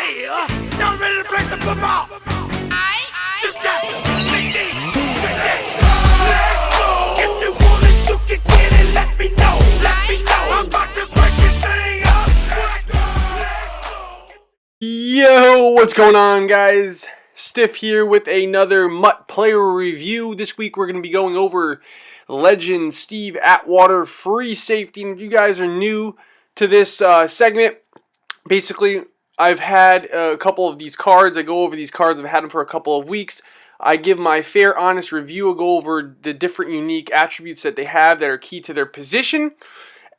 Yeah, y'all ready to play some football? Let's go. If you want it, you can get it. Let me know. I'm about to break this thing up. Let's go. Yo, what's going on, guys? Stiff here with another MUT player review. This week we're going to be going over legend Steve Atwater, free safety. And if you guys are new to this segment, basically I've had a couple of these cards. I go over these cards. I've had them for a couple of weeks. I give my fair, honest review. I go over the different unique attributes that they have that are key to their position.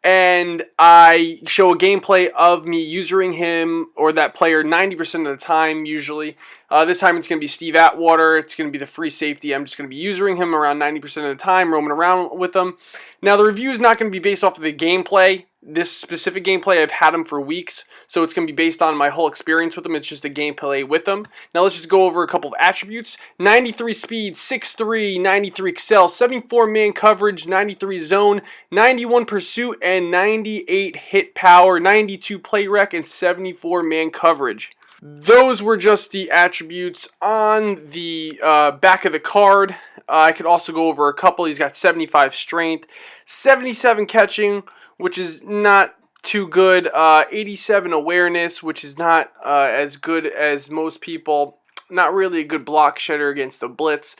And I show a gameplay of me using him or that player 90% of the time, usually. This time it's going to be Steve Atwater. It's going to be the free safety. I'm just going to be using him around 90% of the time, roaming around with him. Now, the review is not going to be based off of the gameplay. This specific gameplay, I've had him for weeks, so it's going to be based on my whole experience with him. It's just a gameplay with him. Now, let's just go over a couple of attributes. 93 speed, 6'3", 93 excel, 74 man coverage, 93 zone, 91 pursuit, and 98 hit power, 92 play rec, and 74 man coverage. Those were just the attributes on the back of the card. I could also go over a couple. He's got 75 strength, 77 catching, which is not too good, 87 awareness, which is not as good as most people. Not really a good block shedder against the blitz.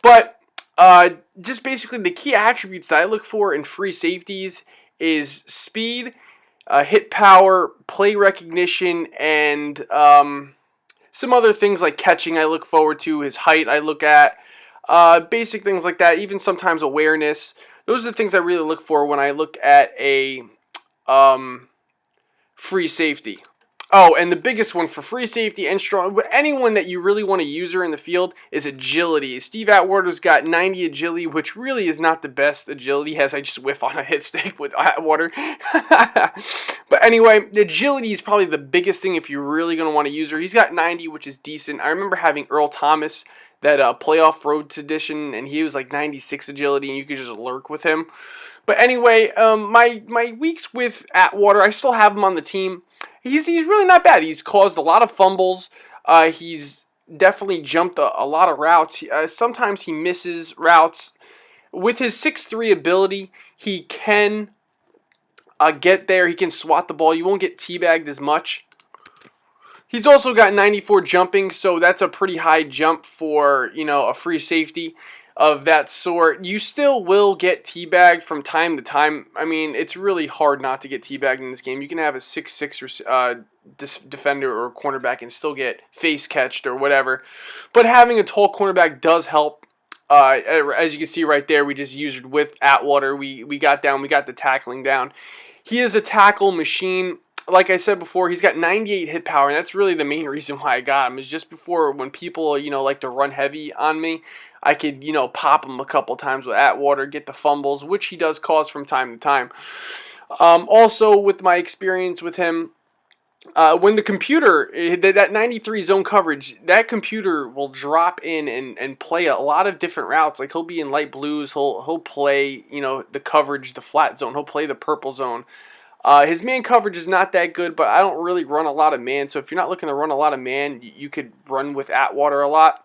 But just basically the key attributes that I look for in free safeties is speed, hit power, play recognition, and some other things like catching I look forward to. His height I look at. Basic things like that, even sometimes awareness. Those are the things I really look for when I look at a free safety. Oh, and the biggest one for free safety and strong, but anyone that you really want to use her in the field is agility. Steve Atwater's got 90 agility, which really is not the best agility as I just whiff on a hit stick with Atwater. But anyway, the agility is probably the biggest thing if you're really going to want to use her. He's got 90, which is decent. I remember having Earl Thomas, that playoff road edition, and he was like 96 agility, and you could just lurk with him. But anyway, my weeks with Atwater, I still have him on the team. He's really not bad. He's caused a lot of fumbles. He's definitely jumped a lot of routes. Sometimes he misses routes. With his 6'3" ability, he can get there. He can swat the ball. You won't get teabagged as much. He's also got 94 jumping, so that's a pretty high jump for, a free safety of that sort. You still will get teabagged from time to time. I mean, it's really hard not to get teabagged in this game. You can have a 6'6" defender or cornerback and still get face catched or whatever. But having a tall cornerback does help. As you can see right there, we just used it with Atwater. We got the tackling down. He is a tackle machine. Like I said before, he's got 98 hit power, and that's really the main reason why I got him. Is just before when people, like to run heavy on me, I could, pop him a couple times with Atwater, get the fumbles, which he does cause from time to time. Also, with my experience with him, when the computer, that 93 zone coverage, that computer will drop in and play a lot of different routes. Like, he'll be in light blues, he'll play, the coverage, the flat zone, he'll play the purple zone. His man coverage is not that good, but I don't really run a lot of man. So if you're not looking to run a lot of man, you could run with Atwater a lot.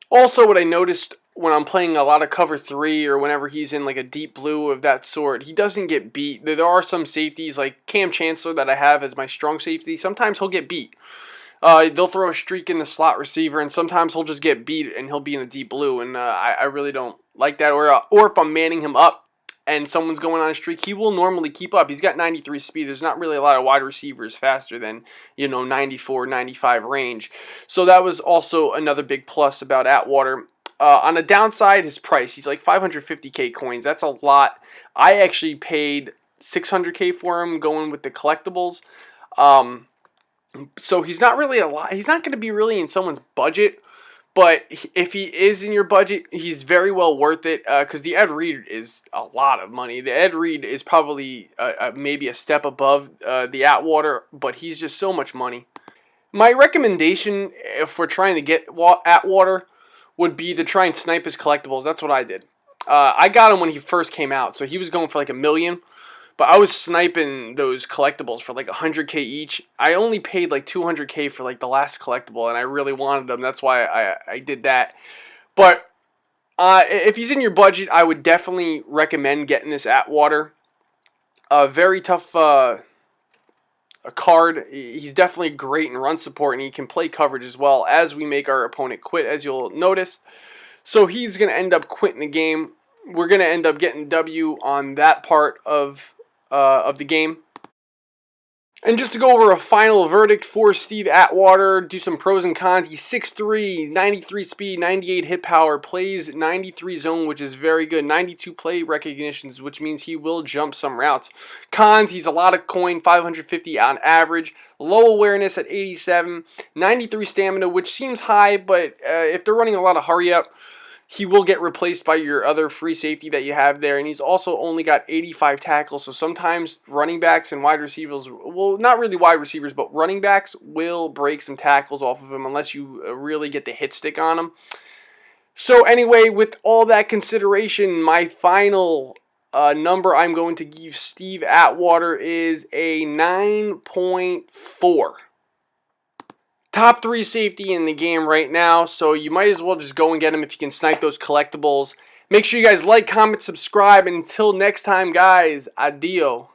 Also, what I noticed when I'm playing a lot of cover 3 or whenever he's in like a deep blue of that sort, he doesn't get beat. There are some safeties like Cam Chancellor that I have as my strong safety. Sometimes he'll get beat. They'll throw a streak in the slot receiver, and sometimes he'll just get beat and he'll be in a deep blue. And I really don't like that. Or if I'm manning him up and someone's going on a streak, he will normally keep up. He's got 93 speed. There's not really a lot of wide receivers faster than, 94, 95 range. So that was also another big plus about Atwater. On the downside, his price. He's like 550k coins. That's a lot. I actually paid 600k for him going with the collectibles. So he's not really a lot. He's not going to be really in someone's budget. But if he is in your budget, he's very well worth it because the Ed Reed is a lot of money. The Ed Reed is probably maybe a step above the Atwater, but he's just so much money. My recommendation if we're trying to get Atwater would be to try and snipe his collectibles. That's what I did. I got him when he first came out, so he was going for like $1 million. But I was sniping those collectibles for like 100K each. I only paid like 200K for like the last collectible, and I really wanted them. That's why I did that. But if he's in your budget, I would definitely recommend getting this Atwater. Very tough card. He's definitely great in run support, and he can play coverage as well as we make our opponent quit, as you'll notice. So he's going to end up quitting the game. We're going to end up getting W on that part of the game. And just to go over a final verdict for Steve Atwater, do some pros and cons. He's 6'3", 93 speed, 98 hit power, plays 93 zone, which is very good. 92 play recognitions, which means he will jump some routes. Cons, he's a lot of coin, 550 on average. Low awareness at 87, 93 stamina, which seems high, but if they're running a lot of hurry up, he will get replaced by your other free safety that you have there. And he's also only got 85 tackles. So sometimes running backs and wide receivers, well, not really wide receivers, but running backs will break some tackles off of him unless you really get the hit stick on him. So anyway, with all that consideration, my final number I'm going to give Steve Atwater is a 9.4. Top 3 safety in the game right now, so you might as well just go and get him if you can snipe those collectibles. Make sure you guys like, comment, subscribe, and until next time, guys, adio.